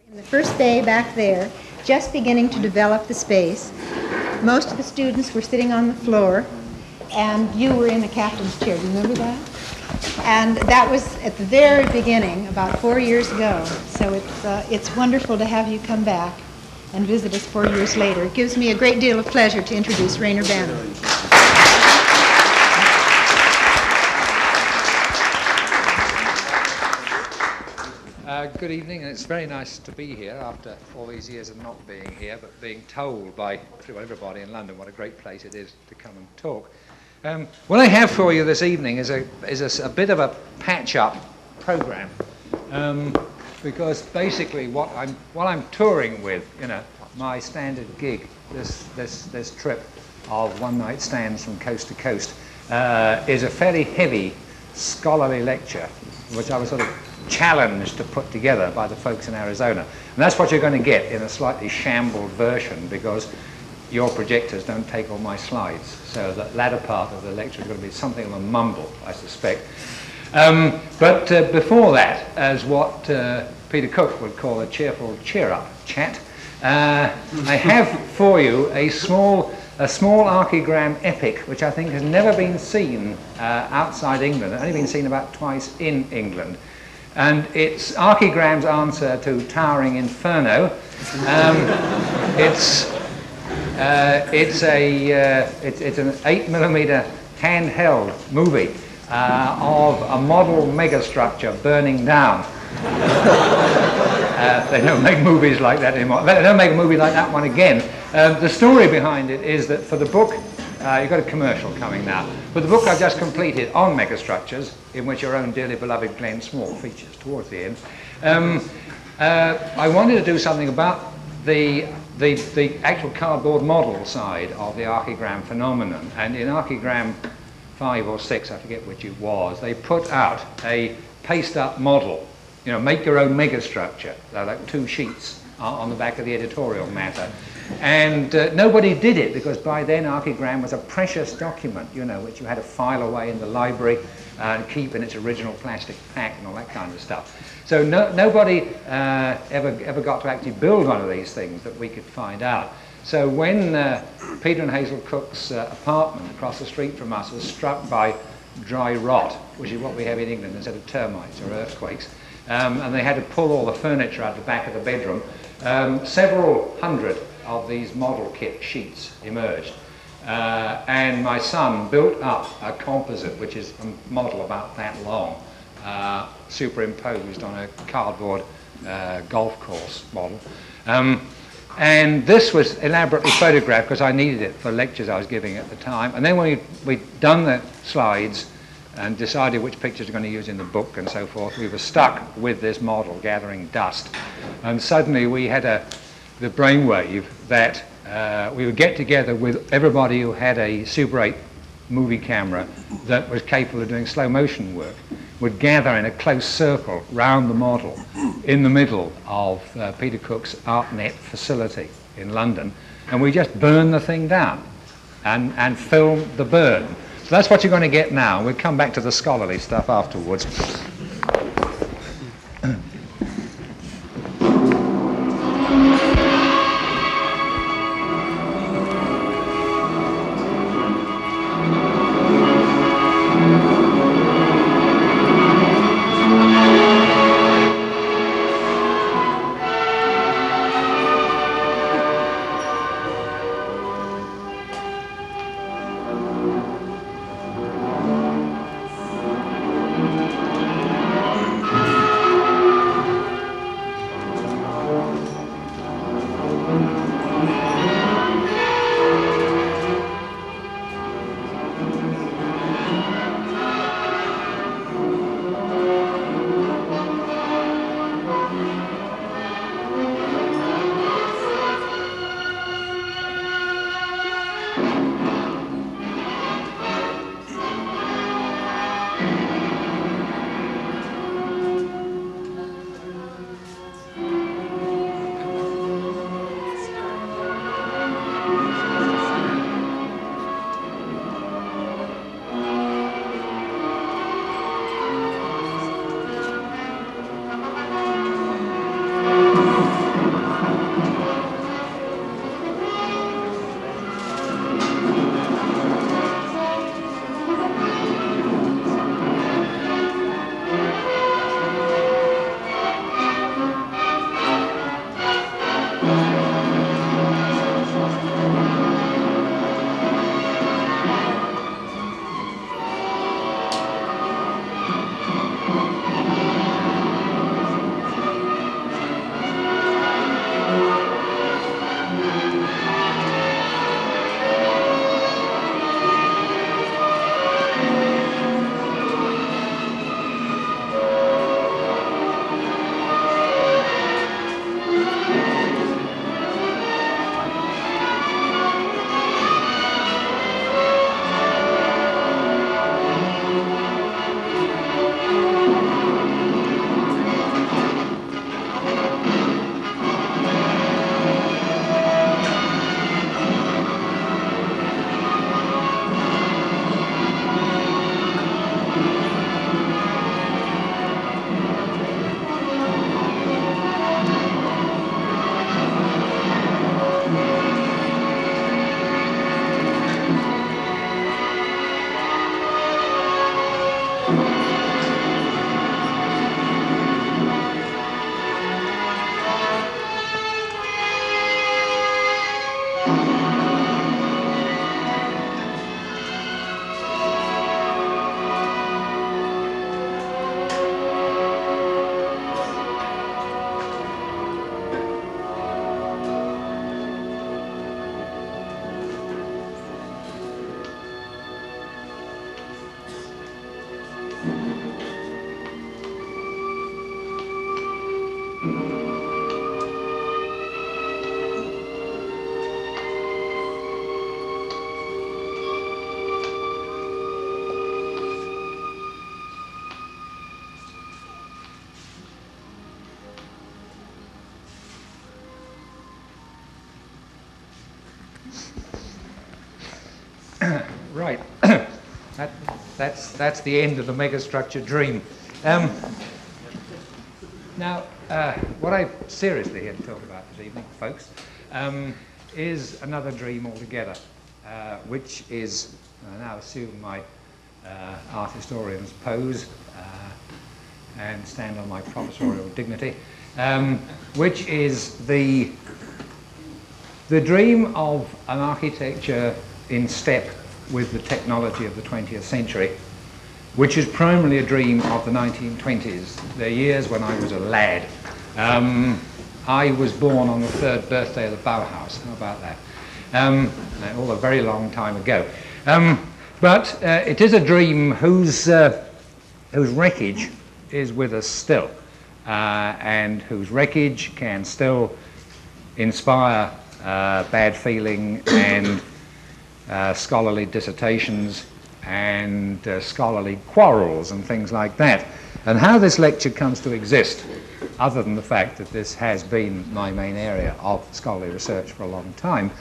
In the first day back there, just beginning to develop the space, most of the students were sitting on the floor, and you were in the captain's chair. Do you remember that? And that was at the very beginning, about 4 years ago. So it's wonderful to have you come back and visit us 4 years later. It gives me a great deal of pleasure to introduce Rainer Banner. Good evening, and it's very nice to be here after all these years of not being here, but being told by pretty well everybody in London what a great place it is to come and talk. What I have for you this evening is a bit of a patch-up program, because basically what I'm touring with, my standard gig, this trip of one-night stands from coast to coast, is a fairly heavy scholarly lecture, which I was sort of challenged to put together by the folks in Arizona. And that's what you're going to get in a slightly shambled version, because your projectors don't take all my slides. So the latter part of the lecture is going to be something of a mumble, I suspect. But before that, as what Peter Cook would call a cheerful cheer-up chat, I have for you a small archigram epic, which I think has never been seen outside England. It's only been seen about twice in England. And it's Archigram's answer to Towering Inferno. It's an 8mm handheld movie of a model megastructure burning down. They don't make movies like that anymore. They don't make a movie like that one again. The story behind it is that for the book, you've got a commercial coming now. But the book I've just completed on megastructures, in which your own dearly beloved Glenn Small features towards the end, I wanted to do something about the actual cardboard model side of the Archigram phenomenon. And in Archigram 5 or 6, I forget which it was, they put out a paste-up model, make your own megastructure. They're like 2 sheets on the back of the editorial matter. And nobody did it, because by then Archigram was a precious document, which you had to file away in the library and keep in its original plastic pack and all that kind of stuff. So nobody ever got to actually build one of these things that we could find out. So when Peter and Hazel Cook's apartment across the street from us was struck by dry rot, which is what we have in England instead of termites or earthquakes, and they had to pull all the furniture out the back of the bedroom, several hundred of these model kit sheets emerged. And my son built up a composite, which is a model about that long, superimposed on a cardboard golf course model. And this was elaborately photographed because I needed it for lectures I was giving at the time. And then when we'd done the slides and decided which pictures we're going to use in the book and so forth, we were stuck with this model gathering dust. And suddenly we had the brainwave that we would get together with everybody who had a Super 8 movie camera that was capable of doing slow motion work, would gather in a close circle round the model in the middle of Peter Cook's ArtNet facility in London, and we just burn the thing down and film the burn. So that's what you're going to get now. We'll come back to the scholarly stuff afterwards. Right. That's the end of the megastructure dream. Now, what I'm seriously here to talk about this evening, folks, is another dream altogether, which is, I now assume my art historian's pose and stand on my professorial dignity, which is the dream of an architecture in step with the technology of the 20th century, which is primarily a dream of the 1920s, the years when I was a lad. I was born on the 3rd birthday of the Bauhaus. How about that? All a very long time ago. But it is a dream whose wreckage is with us still, and whose wreckage can still inspire bad feeling and scholarly dissertations and scholarly quarrels and things like that. And how this lecture comes to exist, other than the fact that this has been my main area of scholarly research for a long time,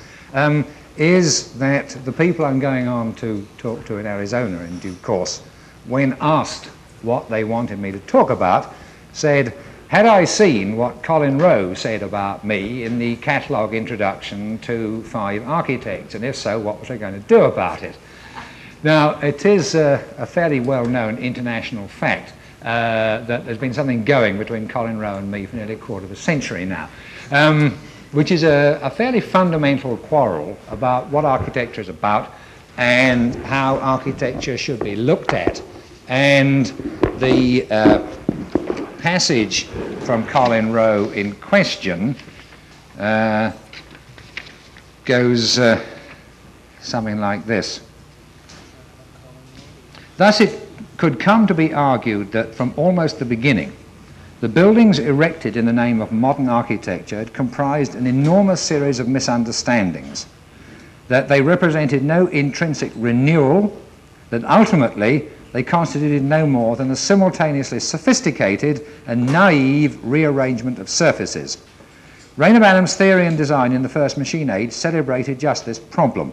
is that the people I'm going on to talk to in Arizona in due course, when asked what they wanted me to talk about, said, had I seen what Colin Rowe said about me in the catalogue introduction to 5 Architects, and if so, what was I going to do about it? Now, it is a fairly well-known international fact that there's been something going between Colin Rowe and me for nearly a quarter of a century now, which is a fairly fundamental quarrel about what architecture is about and how architecture should be looked at. And the passage from Colin Rowe in question goes something like this. Thus it could come to be argued that from almost the beginning, the buildings erected in the name of modern architecture had comprised an enormous series of misunderstandings, that they represented no intrinsic renewal, that ultimately they constituted no more than a simultaneously sophisticated and naive rearrangement of surfaces. Reyner Banham's theory and design in the first machine age celebrated just this problem,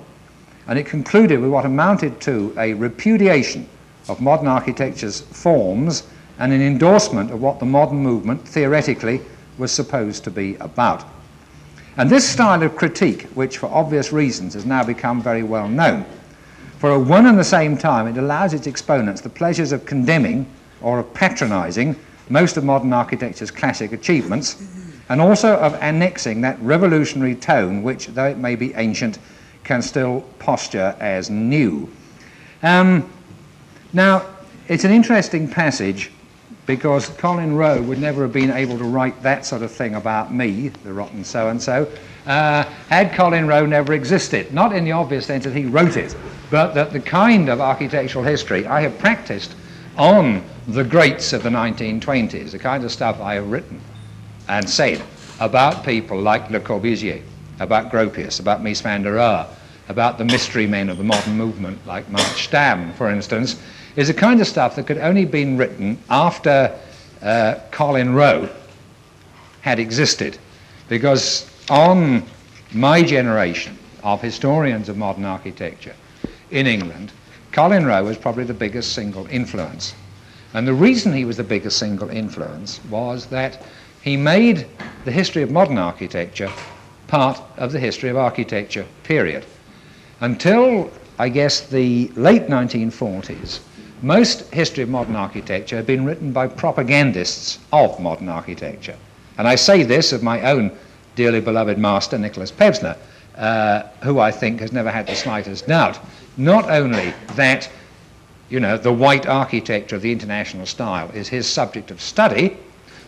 and it concluded with what amounted to a repudiation of modern architecture's forms and an endorsement of what the modern movement theoretically was supposed to be about. And this style of critique, which for obvious reasons has now become very well known, for at one and the same time it allows its exponents the pleasures of condemning or of patronizing most of modern architecture's classic achievements, and also of annexing that revolutionary tone which, though it may be ancient, can still posture as new. Now, it's an interesting passage because Colin Rowe would never have been able to write that sort of thing about me, the rotten so-and-so, had Colin Rowe never existed. Not in the obvious sense that he wrote it, but that the kind of architectural history I have practiced on the greats of the 1920s, the kind of stuff I have written and said about people like Le Corbusier, about Gropius, about Mies van der Rohe, about the mystery men of the modern movement like Mark Stamm, for instance, is the kind of stuff that could only have been written after Colin Rowe had existed. Because on my generation of historians of modern architecture in England, Colin Rowe was probably the biggest single influence. And the reason he was the biggest single influence was that he made the history of modern architecture part of the history of architecture, period. Until, I guess, the late 1940s, most history of modern architecture had been written by propagandists of modern architecture. And I say this of my own dearly beloved master, Nicholas Pevsner, who I think has never had the slightest doubt, not only that, you know, the white architecture of the international style is his subject of study,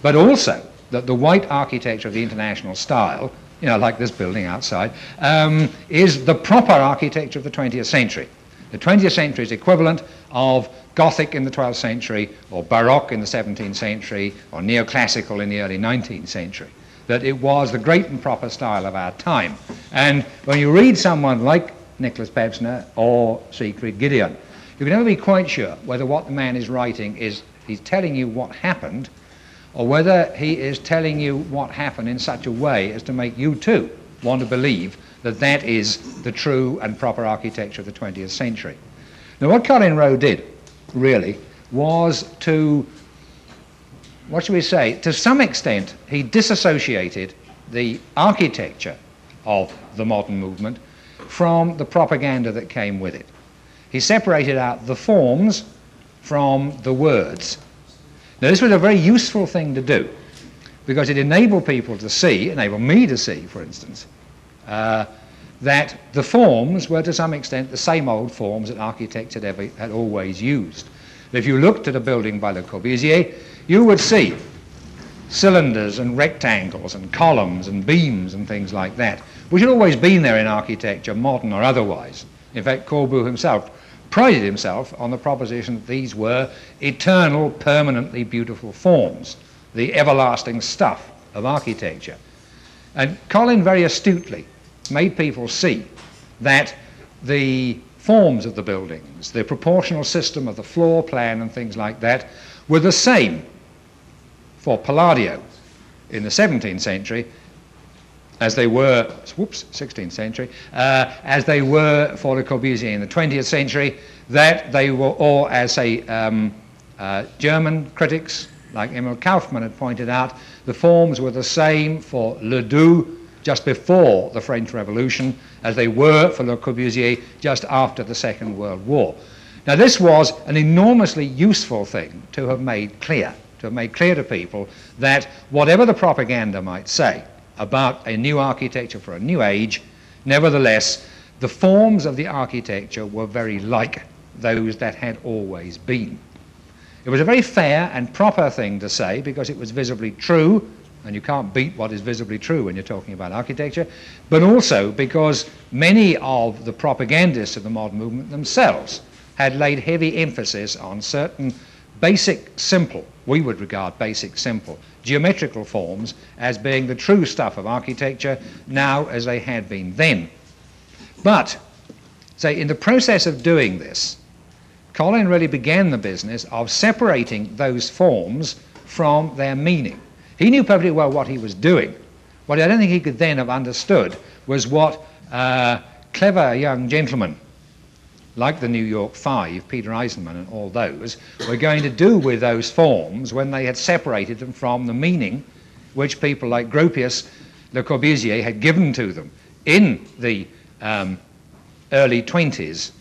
but also that the white architecture of the international style, you know, like this building outside, is the proper architecture of the 20th century. The 20th century's equivalent of Gothic in the 12th century, or Baroque in the 17th century, or Neoclassical in the early 19th century. That it was the great and proper style of our time. And when you read someone like Nicholas Pevsner or Siegfried Gideon, you can never be quite sure whether what the man is writing is he's telling you what happened, or whether he is telling you what happened in such a way as to make you too want to believe that that is the true and proper architecture of the 20th century. Now what Colin Rowe did, really, was to, what should we say, to some extent he disassociated the architecture of the modern movement from the propaganda that came with it. He separated out the forms from the words. Now this was a very useful thing to do, because it enabled people to see, enabled me to see, for instance, that the forms were to some extent the same old forms that architects had always used. If you looked at a building by Le Corbusier, you would see cylinders and rectangles and columns and beams and things like that, which had always been there in architecture, modern or otherwise. In fact, Corbu himself prided himself on the proposition that these were eternal, permanently beautiful forms, the everlasting stuff of architecture. And Colin very astutely made people see that the forms of the buildings, the proportional system of the floor plan and things like that, were the same for Palladio in the 17th century as they were, 16th century, as they were for Le Corbusier in the 20th century, that they were, or as say German critics like Emil Kaufmann had pointed out, the forms were the same for Ledoux just before the French Revolution as they were for Le Corbusier just after the Second World War. Now this was an enormously useful thing to have made clear to people that whatever the propaganda might say about a new architecture for a new age, nevertheless the forms of the architecture were very like those that had always been. It was a very fair and proper thing to say because it was visibly true, and you can't beat what is visibly true when you're talking about architecture, but also because many of the propagandists of the modern movement themselves had laid heavy emphasis on certain basic, simple, we would regard basic, simple, geometrical forms as being the true stuff of architecture now as they had been then. But, say, in the process of doing this, Colin really began the business of separating those forms from their meaning. He knew perfectly well what he was doing. What I don't think he could then have understood was what clever young gentlemen like the New York Five, Peter Eisenman and all those, were going to do with those forms when they had separated them from the meaning which people like Gropius, Le Corbusier had given to them in the early 20s,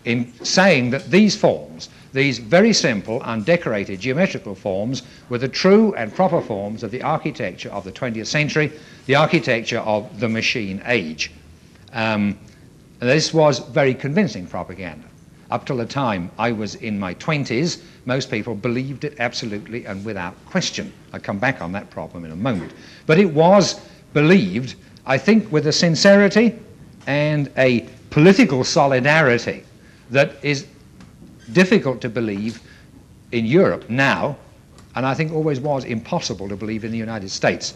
in saying that these forms, these very simple, undecorated geometrical forms, were the true and proper forms of the architecture of the 20th century, the architecture of the machine age. This was very convincing propaganda. Up till the time I was in my 20s, most people believed it absolutely and without question. I'll come back on that problem in a moment. But it was believed, I think, with a sincerity and a political solidarity that is difficult to believe in Europe now, and I think always was impossible to believe in the United States.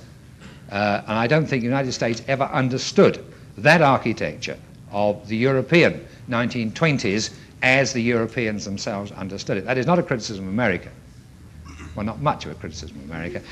And I don't think the United States ever understood that architecture of the European 1920s as the Europeans themselves understood it. That is not a criticism of America. Well, not much of a criticism of America.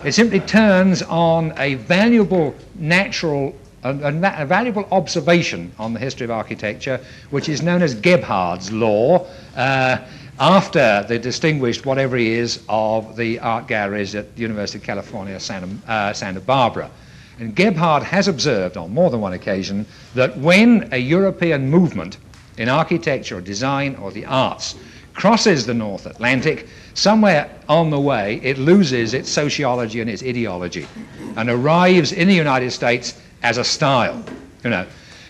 It simply turns on a valuable natural, a valuable observation on the history of architecture, which is known as Gebhard's law, after the distinguished whatever he is of the art galleries at the University of California, Santa Barbara. And Gebhard has observed on more than one occasion that when a European movement in architecture or design or the arts crosses the North Atlantic, somewhere on the way it loses its sociology and its ideology and arrives in the United States as a style, you know.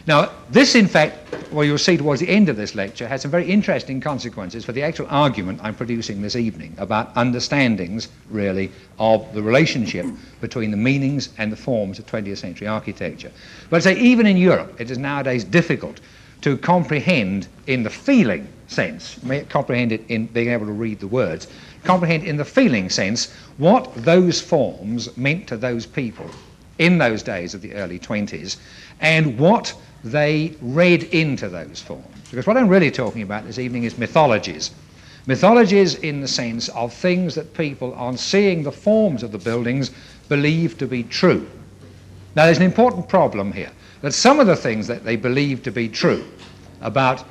Now, this, in fact, well, you'll see towards the end of this lecture, has some very interesting consequences for the actual argument I'm producing this evening about understandings, really, of the relationship between the meanings and the forms of 20th century architecture. But say, even in Europe, it is nowadays difficult to comprehend in the feeling sense, comprehend it in being able to read the words, comprehend in the feeling sense what those forms meant to those people in those days of the early 20s and what they read into those forms. Because what I'm really talking about this evening is mythologies. Mythologies in the sense of things that people, on seeing the forms of the buildings, believe to be true. Now, there's an important problem here, that some of the things that they believe to be true about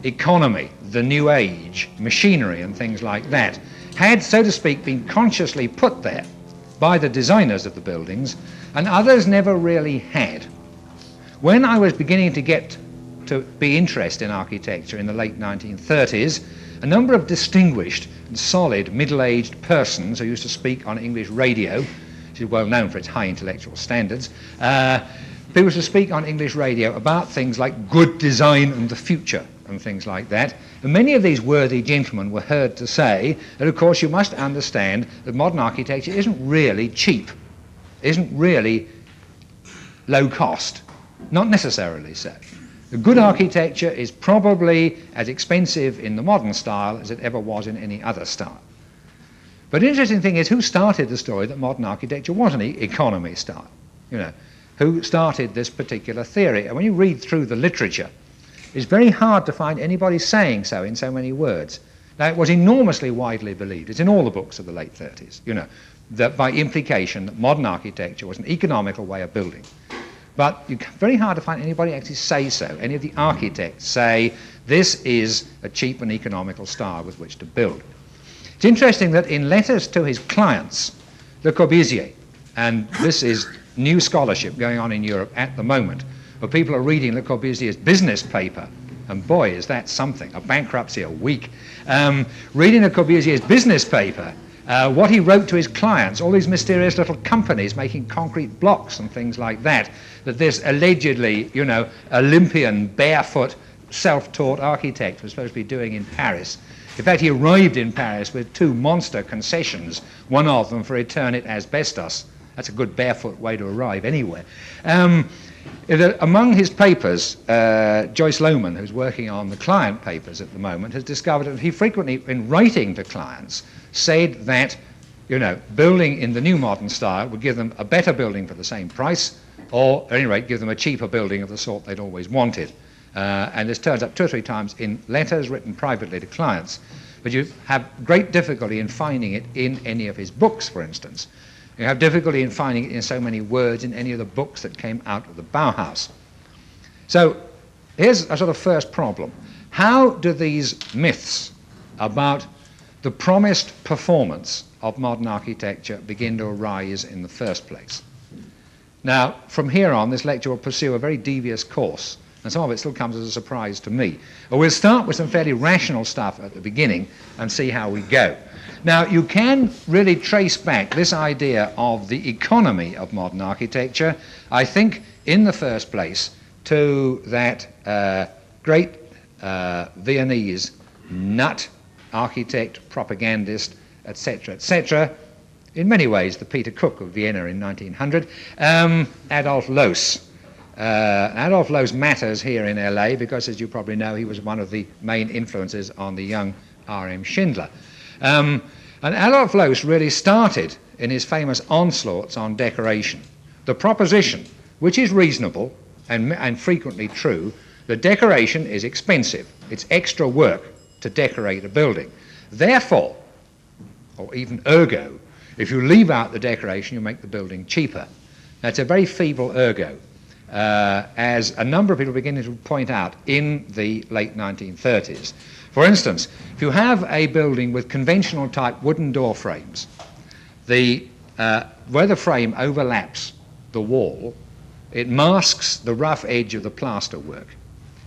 economy, the new age, machinery and things like that, had, so to speak, been consciously put there by the designers of the buildings, and others never really had. When I was beginning to get to be interested in architecture in the late 1930s, a number of distinguished and solid middle-aged persons who used to speak on English radio, which is well known for its high intellectual standards, people used to speak on English radio about things like good design and the future and things like that. And many of these worthy gentlemen were heard to say that, of course, you must understand that modern architecture isn't really cheap, isn't really low cost, not necessarily so. The good architecture is probably as expensive in the modern style as it ever was in any other style. But the interesting thing is, who started the story that modern architecture was an economy style? You know, who started this particular theory? And when you read through the literature, it's very hard to find anybody saying so in so many words. Now, it was enormously widely believed. It's in all the books of the late 30s, you know, that by implication that modern architecture was an economical way of building. But it's very hard to find anybody actually say so. Any of the architects say this is a cheap and economical style with which to build. It's interesting that in letters to his clients, Le Corbusier, and this is new scholarship going on in Europe at the moment, where people are reading Le Corbusier's business paper, and boy, is that something, a bankruptcy a week. Reading Le Corbusier's business paper, what he wrote to his clients, all these mysterious little companies making concrete blocks and things like that, that this allegedly, you know, Olympian, barefoot, self-taught architect was supposed to be doing in Paris. In fact, he arrived in Paris with 2 monster concessions, one of them for Eternit asbestos. That's a good barefoot way to arrive anywhere. Among his papers, Joyce Lohman, who's working on the client papers at the moment, has discovered that he frequently, in writing to clients, said that, you know, building in the new modern style would give them a better building for the same price, or at any rate give them a cheaper building of the sort they'd always wanted. And this turns up 2 or 3 times in letters written privately to clients. But you have great difficulty in finding it in any of his books, for instance. You have difficulty in finding it in so many words in any of the books that came out of the Bauhaus. So here's a sort of first problem. How do these myths about the promised performance of modern architecture begin to arise in the first place? Now, from here on, this lecture will pursue a very devious course, and some of it still comes as a surprise to me. But we'll start with some fairly rational stuff at the beginning and see how we go. Now, you can really trace back this idea of the economy of modern architecture, I think, in the first place, to that great Viennese nut, architect, propagandist, etc., in many ways the Peter Cook of Vienna in 1900, Adolf Loos. Adolf Loos matters here in LA because, as you probably know, he was one of the main influences on the young R.M. Schindler. And Adolf Loos really started in his famous onslaughts on decoration. The proposition, which is reasonable and frequently true, that decoration is expensive. It's extra work to decorate a building. Therefore, or even ergo, if you leave out the decoration, you make the building cheaper. That's a very feeble ergo, as a number of people are beginning to point out in the late 1930s. For instance, if you have a building with conventional type wooden door frames, where the frame overlaps the wall, it masks the rough edge of the plaster work.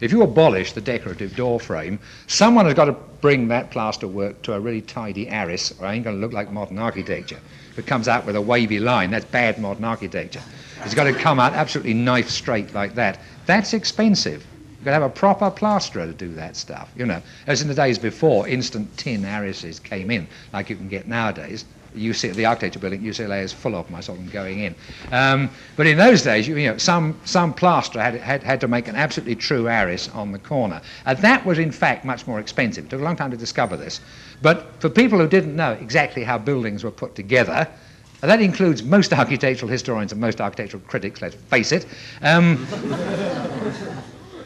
If you abolish the decorative door frame, someone has got to bring that plaster work to a really tidy arris, or it ain't going to look like modern architecture. If it comes out with a wavy line, that's bad modern architecture. It's got to come out absolutely knife straight like that. That's expensive. You've got to have a proper plasterer to do that stuff, you know. As in the days before, instant tin arrises came in, like you can get nowadays. the architecture building UCLA is full of them. I saw them going in. But in those days, some plasterer had to make an absolutely true arris on the corner. And that was, in fact, much more expensive. It took a long time to discover this. But for people who didn't know exactly how buildings were put together, and that includes most architectural historians and most architectural critics, let's face it.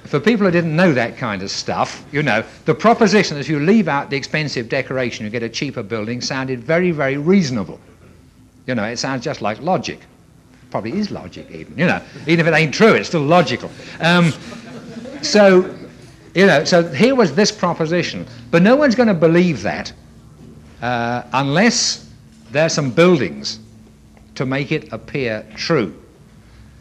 For people who didn't know that kind of stuff, the proposition that if you leave out the expensive decoration, you get a cheaper building sounded very, very reasonable. It sounds just like logic. Probably is logic even, Even if it ain't true, it's still logical. So here was this proposition. But no one's going to believe that unless there's some buildings to make it appear true.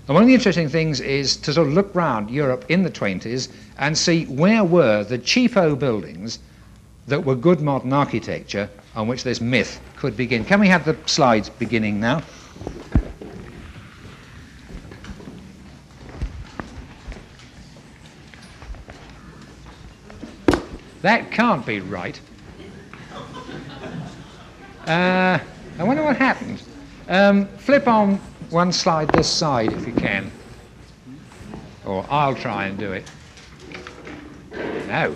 And one of the interesting things is to sort of look round Europe in the 20s and see where were the cheapo buildings that were good modern architecture on which this myth could begin. Can we have the slides beginning now? That can't be right. I wonder what happened. Flip on one slide this side if you can. Or I'll try and do it. No.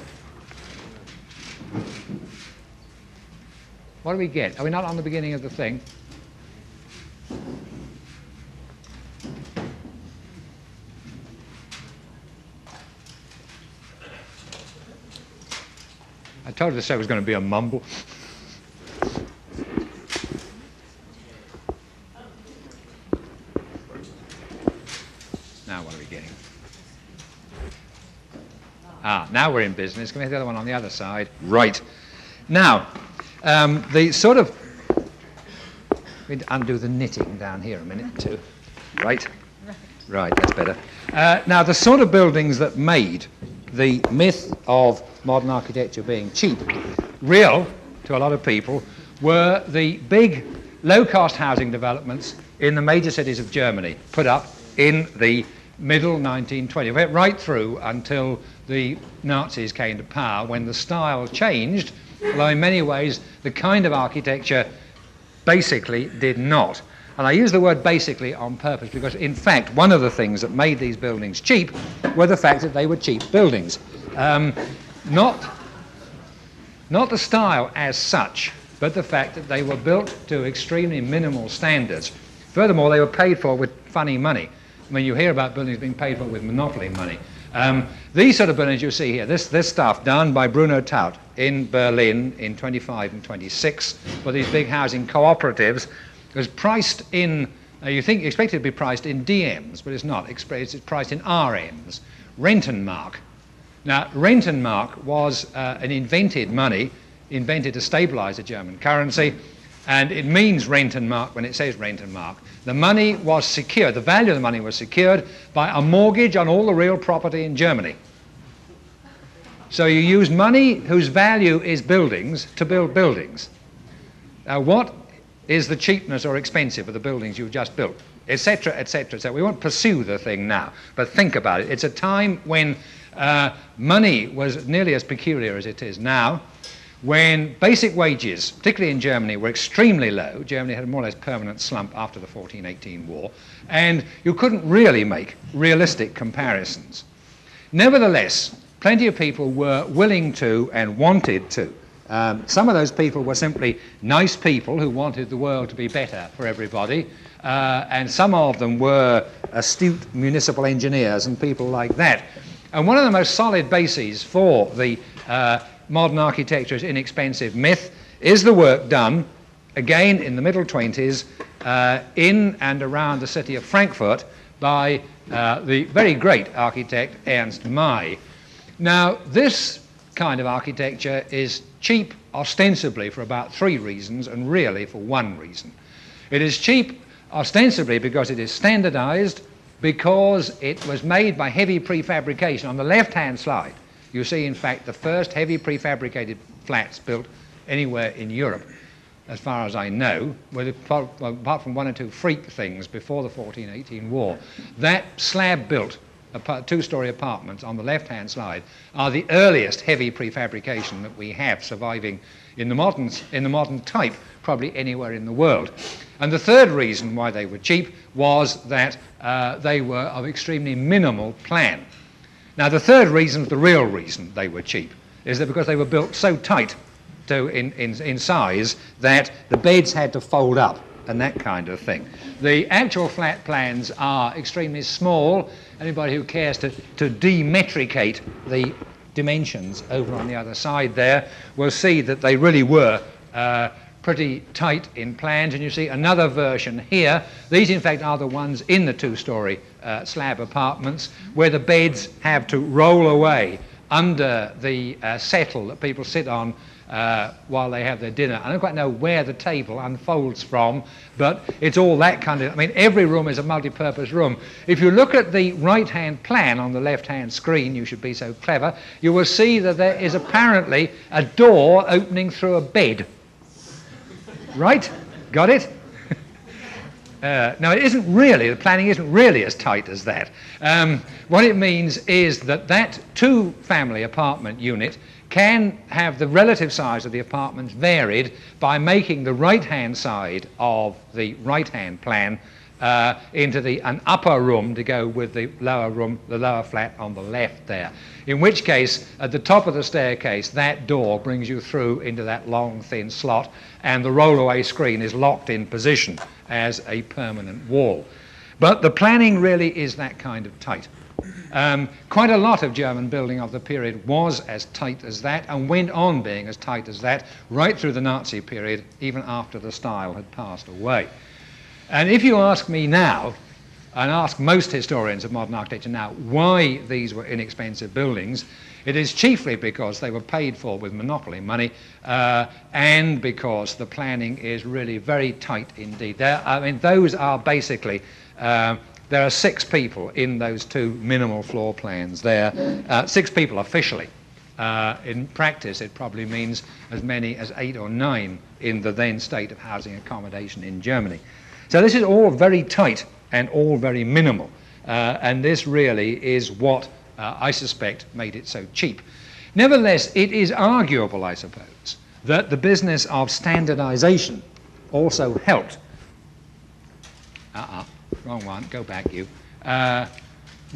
What do we get? Are we not on the beginning of the thing? I told you the show was going to be a mumble. Now what are we getting? Now we're in business. Can we have the other one on the other side? Right. Now, the sort of... We'd undo the knitting down here a minute too. Right? Right, that's better. Now, the sort of buildings that made the myth of modern architecture being cheap real to a lot of people were the big low-cost housing developments in the major cities of Germany put up in the middle 1920s, went right through until the Nazis came to power, when the style changed, although in many ways the kind of architecture basically did not. And I use the word basically on purpose because, in fact, one of the things that made these buildings cheap were the fact that they were cheap buildings. Not the style as such, but the fact that they were built to extremely minimal standards. Furthermore, they were paid for with funny money. When you hear about buildings being paid for with monopoly money. These sort of buildings you see here, this stuff done by Bruno Taut in Berlin in 25 and 26 for these big housing cooperatives was priced in, you expect it to be priced in DMs, but it's not. It's priced in RMs, Rentenmark. Now, Rentenmark was an invented money, invented to stabilize the German currency, and it means Rentenmark when it says Rentenmark. The money was secured, the value of the money was secured by a mortgage on all the real property in Germany. So you use money whose value is buildings to build buildings. Now, what is the cheapness or expensive of the buildings you've just built? Etc., etc., etc. We won't pursue the thing now, but think about it. It's a time when money was nearly as peculiar as it is now, when basic wages, particularly in Germany, were extremely low. Germany had a more or less permanent slump after the 14-18 war, and you couldn't really make realistic comparisons. Nevertheless, plenty of people were willing to and wanted to. Some of those people were simply nice people who wanted the world to be better for everybody, and some of them were astute municipal engineers and people like that. And one of the most solid bases for the modern architecture's inexpensive myth is the work done, again in the middle 20s, in and around the city of Frankfurt by the very great architect Ernst May. Now, this kind of architecture is cheap ostensibly for about 3 reasons and really for 1 reason. It is cheap ostensibly because it is standardized, because it was made by heavy prefabrication. On the left-hand slide, you see, in fact, the first heavy prefabricated flats built anywhere in Europe, as far as I know, apart from 1 or 2 freak things before the 14-18 war. That slab-built two-story apartments on the left-hand side are the earliest heavy prefabrication that we have surviving in the modern type, probably anywhere in the world. And the third reason why they were cheap was that they were of extremely minimal plan. Now, the third reason, the real reason they were cheap, is that because they were built so tight in size that the beds had to fold up and that kind of thing. The actual flat plans are extremely small. Anybody who cares to demetricate the dimensions over on the other side there will see that they really were pretty tight in plans. And you see another version here. These, in fact, are the ones in the two-story slab apartments where the beds have to roll away under the settle that people sit on while they have their dinner. I don't quite know where the table unfolds from, but it's all that kind of... I mean, every room is a multi-purpose room. If you look at the right-hand plan on the left-hand screen, you should be so clever, you will see that there is apparently a door opening through a bed. Right? Got it? Now, it isn't really, the planning isn't really as tight as that. What it means is that that two-family apartment unit can have the relative size of the apartments varied by making the right-hand side of the right-hand plan into an upper room to go with the lower room, the lower flat on the left there. In which case, at the top of the staircase, that door brings you through into that long, thin slot, and the rollaway screen is locked in position as a permanent wall. But the planning really is that kind of tight. Quite a lot of German building of the period was as tight as that and went on being as tight as that right through the Nazi period, even after the style had passed away. And if you ask me now, and ask most historians of modern architecture now, why these were inexpensive buildings, it is chiefly because they were paid for with monopoly money and because the planning is really very tight indeed. I mean, those are basically... there are 6 people in those two minimal floor plans there. 6 people officially. In practice, it probably means as many as 8 or 9 in the then state of housing accommodation in Germany. So this is all very tight and all very minimal. And this really is what I suspect made it so cheap. Nevertheless, it is arguable, I suppose, that the business of standardization also helped. Wrong one, go back you. The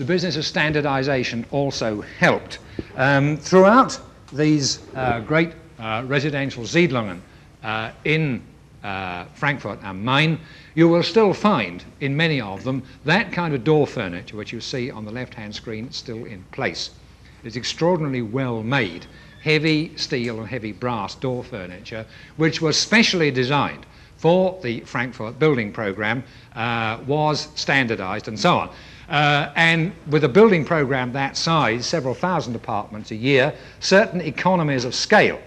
business of standardization also helped. Throughout these great residential Siedlungen in Frankfurt am Main, you will still find in many of them that kind of door furniture which you see on the left-hand screen still in place. It's extraordinarily well made, heavy steel and heavy brass door furniture, which was specially designed for the Frankfurt building program, was standardized and so on. And with a building program that size, several thousand apartments a year, certain economies of scale,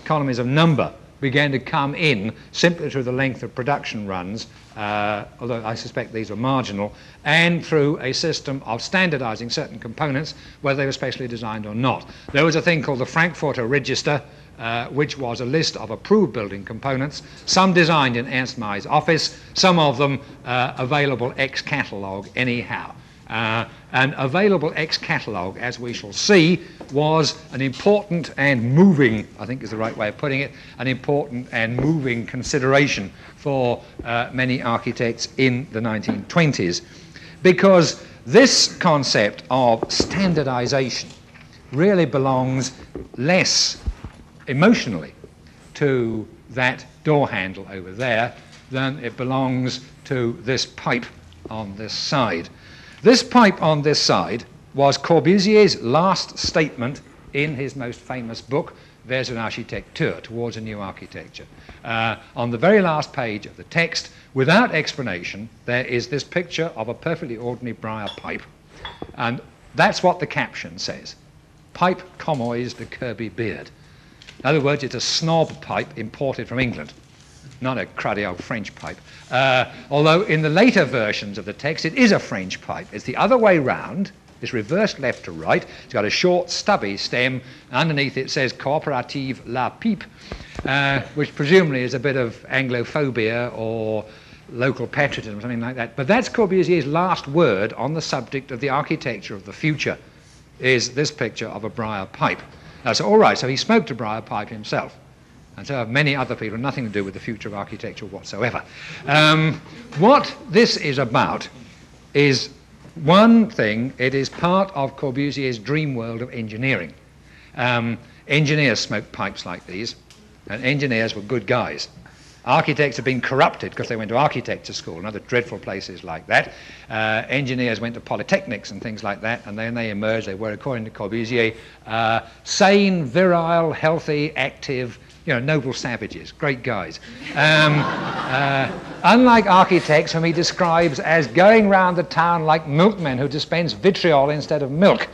economies of number, began to come in simply through the length of production runs, although I suspect these were marginal, and through a system of standardizing certain components, whether they were specially designed or not. There was a thing called the Frankfurter Register, which was a list of approved building components, some designed in Ernst May's office, some of them available ex-catalogue anyhow. And available ex-catalogue, as we shall see, was an important and moving, I think is the right way of putting it, an important and moving consideration for many architects in the 1920s. Because this concept of standardization really belongs less emotionally to that door handle over there than it belongs to this pipe on this side. This pipe on this side was Corbusier's last statement in his most famous book, Vers une Architecture, Towards a New Architecture. On the very last page of the text, without explanation, there is this picture of a perfectly ordinary briar pipe. And that's what the caption says. Pipe commois de Kirby beard. In other words, it's a snob pipe imported from England, not a cruddy old French pipe. Although in the later versions of the text, it is a French pipe. It's the other way round. It's reversed left to right. It's got a short, stubby stem. Underneath it says Coopérative La Pipe, which presumably is a bit of Anglophobia or local patriotism, something like that. But that's Corbusier's last word on the subject of the architecture of the future, is this picture of a briar pipe. So all right, so he smoked a briar pipe himself. And so have many other people, nothing to do with the future of architecture whatsoever. What this is about is one thing: it is part of Corbusier's dream world of engineering. Engineers smoked pipes like these, and engineers were good guys. Architects have been corrupted because they went to architecture school and other dreadful places like that. Engineers went to polytechnics and things like that, and then they emerged. They were, according to Corbusier, sane, virile, healthy, active, noble savages, great guys. Unlike architects, whom he describes as going round the town like milkmen who dispense vitriol instead of milk.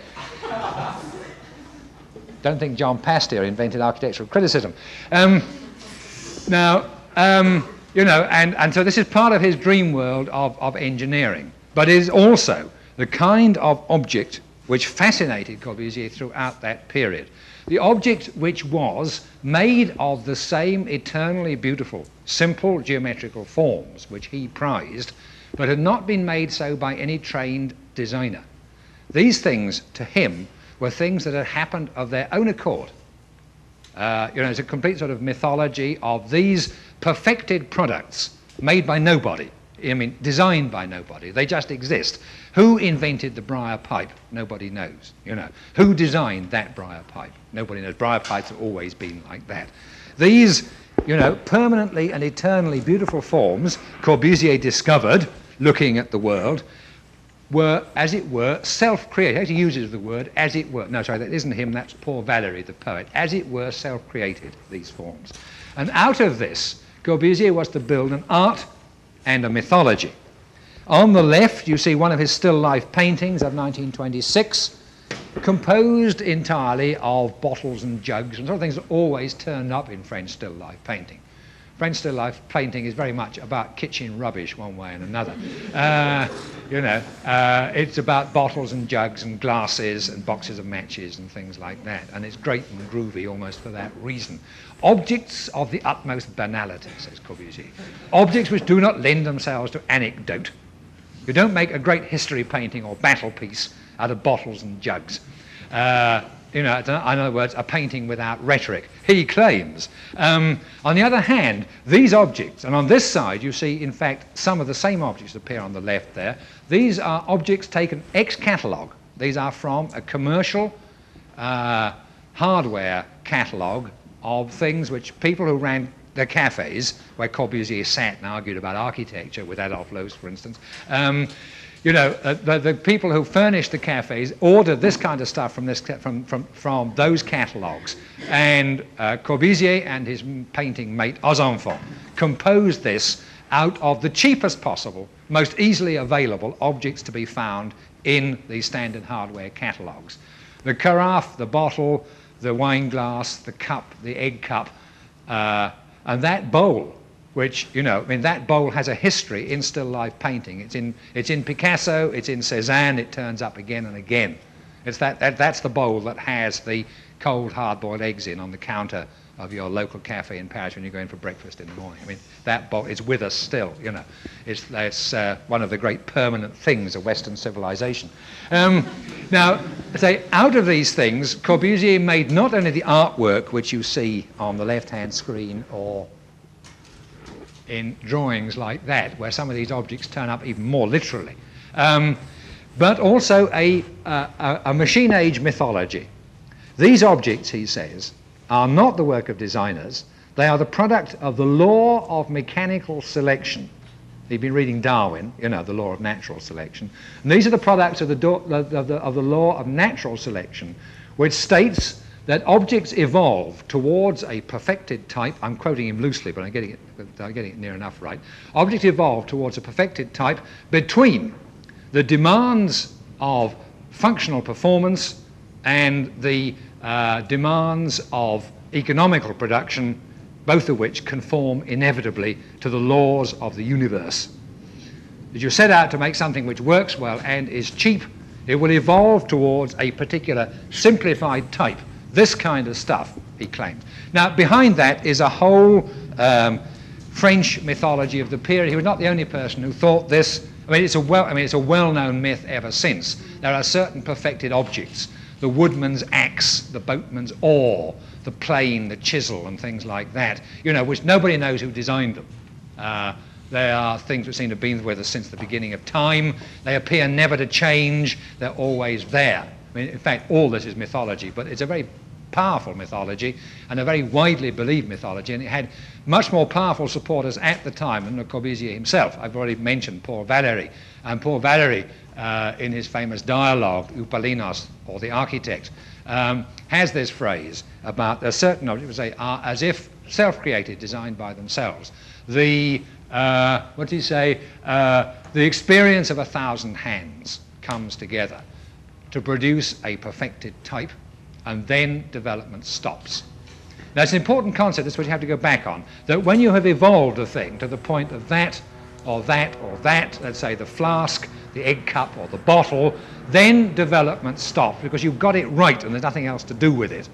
Don't think John Pasteur invented architectural criticism. And so this is part of his dream world of engineering, but it is also the kind of object which fascinated Corbusier throughout that period. The object which was made of the same eternally beautiful, simple geometrical forms which he prized, but had not been made so by any trained designer. These things, to him, were things that had happened of their own accord. It's a complete sort of mythology of these perfected products made by nobody. Designed by nobody. They just exist. Who invented the briar pipe? Nobody knows. Who designed that briar pipe? Nobody knows. Briar pipes have always been like that. These, permanently and eternally beautiful forms Corbusier discovered, looking at the world, were, as it were, self-created. He actually uses the word as it were. No, sorry, that isn't him, that's Paul Valéry, the poet. As it were, self-created, these forms. And out of this, Corbusier was to build an art and a mythology. On the left, you see one of his still life paintings of 1926, composed entirely of bottles and jugs and sort of things that always turn up in French still life painting. French still life painting is very much about kitchen rubbish one way and another. It's about bottles and jugs and glasses and boxes of matches and things like that. And it's great and groovy almost for that reason. Objects of the utmost banality, says Corbusier. Objects which do not lend themselves to anecdote. You don't make a great history painting or battle piece out of bottles and jugs. In other words, a painting without rhetoric, he claims. On the other hand, these objects, and on this side you see, in fact, some of the same objects appear on the left there. These are objects taken ex-catalogue. These are from a commercial hardware catalogue of things which people who ran the cafes, where Corbusier sat and argued about architecture with Adolf Loos, for instance, the people who furnished the cafes ordered this kind of stuff from those catalogues. And Corbusier and his painting mate Ozonfon composed this out of the cheapest possible, most easily available objects to be found in the standard hardware catalogues. The carafe, the bottle, the wine glass, the cup, the egg cup, and that bowl, which, that bowl has a history in still life painting. It's in Picasso, it's in Cézanne, it turns up again and again. That's the bowl that has the cold hard-boiled eggs in on the counter of your local cafe in Paris when you're going for breakfast in the morning. That bowl is with us still, It's one of the great permanent things of Western civilization. Now, out of these things, Corbusier made not only the artwork which you see on the left-hand screen or in drawings like that, where some of these objects turn up even more literally, but also a machine-age mythology. These objects, he says, are not the work of designers. They are the product of the law of mechanical selection. He'd been reading Darwin, the law of natural selection. And these are the products of the law of natural selection, which states that objects evolve towards a perfected type. I'm quoting him loosely, but I'm getting it near enough right. Objects evolve towards a perfected type between the demands of functional performance and the demands of economical production, both of which conform inevitably to the laws of the universe. If you set out to make something which works well and is cheap, it will evolve towards a particular simplified type. This kind of stuff, he claims. Now, behind that is a whole French mythology of the period. He was not the only person who thought this. I mean, it's a well-known myth ever since. There are certain perfected objects: the woodman's axe, the boatman's oar, the plane, the chisel, and things like that. Which nobody knows who designed them. They are things which seem to have been with us since the beginning of time. They appear never to change. They're always there. I mean, in fact, all this is mythology, but it's a very powerful mythology and a very widely believed mythology, and it had much more powerful supporters at the time than Le Corbusier himself. I've already mentioned Paul Valéry, and Paul Valéry, in his famous dialogue, Eupalinos, or the Architect, has this phrase about a certain objects which are as if self-created, designed by themselves. The experience of 1,000 hands comes together to produce a perfected type, and then development stops. Now, it's an important concept, that's what you have to go back on, that when you have evolved a thing to the point of that, or that, or that, let's say the flask, the egg cup, or the bottle, then development stops because you've got it right and there's nothing else to do with it.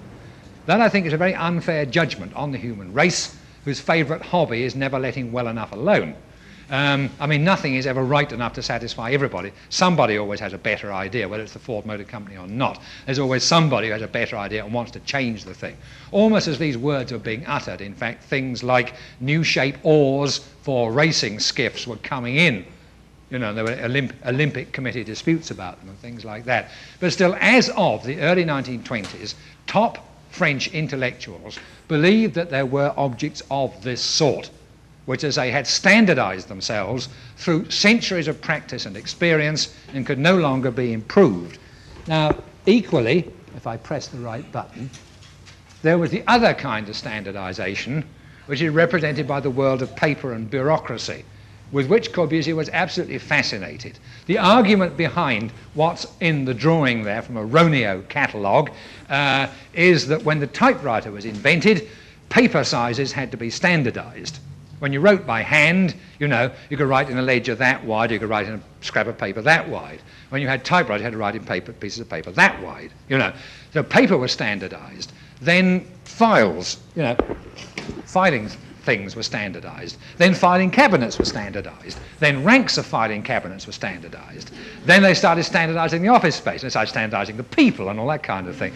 That, I think, is a very unfair judgment on the human race, whose favourite hobby is never letting well enough alone. I mean, nothing is ever right enough to satisfy everybody. Somebody always has a better idea, whether it's the Ford Motor Company or not. There's always somebody who has a better idea and wants to change the thing. Almost as these words were being uttered, in fact, things like new shape oars for racing skiffs were coming in. There were Olympic committee disputes about them and things like that. But still, as of the early 1920s, top French intellectuals believed that there were objects of this sort, which, as they had standardized themselves through centuries of practice and experience and could no longer be improved. Now, equally, if I press the right button, there was the other kind of standardization, which is represented by the world of paper and bureaucracy, with which Corbusier was absolutely fascinated. The argument behind what's in the drawing there from a Roneo catalogue is that when the typewriter was invented, paper sizes had to be standardized. When you wrote by hand, you could write in a ledger that wide, you could write in a scrap of paper that wide. When you had typewriter, you had to write in pieces of paper that wide, So paper was standardized. Then files, filing things were standardized. Then filing cabinets were standardized. Then ranks of filing cabinets were standardized. Then they started standardizing the office space. They started standardizing the people and all that kind of thing.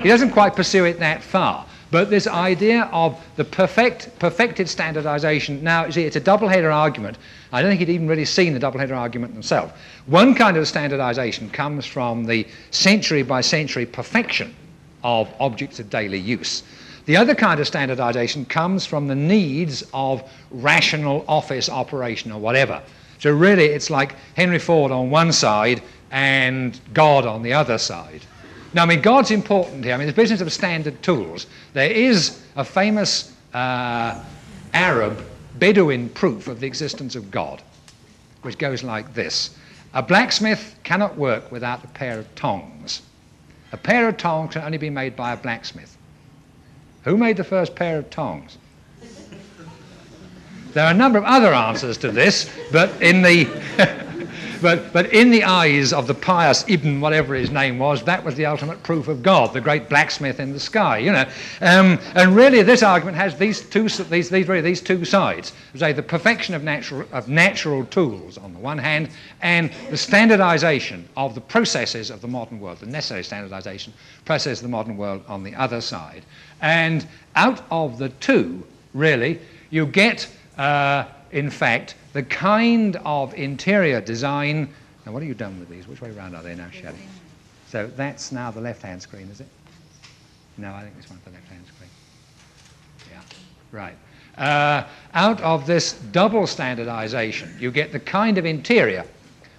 He doesn't quite pursue it that far. But this idea of the perfected standardization, now, you see, it's a double-header argument. I don't think he'd even really seen the double-header argument himself. One kind of standardization comes from the century-by-century perfection of objects of daily use. The other kind of standardization comes from the needs of rational office operation or whatever. So really, it's like Henry Ford on one side and God on the other side. Now, I mean, God's important here. I mean, the business of standard tools. There is a famous Arab Bedouin proof of the existence of God, which goes like this. A blacksmith cannot work without a pair of tongs. A pair of tongs can only be made by a blacksmith. Who made the first pair of tongs? There are a number of other answers to this, but in the But in the eyes of the pious Ibn, whatever his name was, that was the ultimate proof of God, the great blacksmith in the sky, And really, this argument has these two sides. Say the perfection of natural tools on the one hand, and the standardization of the processes of the modern world, the necessary standardization processes of the modern world on the other side. And out of the two, really, you get, in fact, the kind of interior design. Now, what have you done with these? Which way around are they now, Shelley? So that's now the left-hand screen, is it? No, I think this one's the left-hand screen. Yeah, right. Out of this double standardization, you get the kind of interior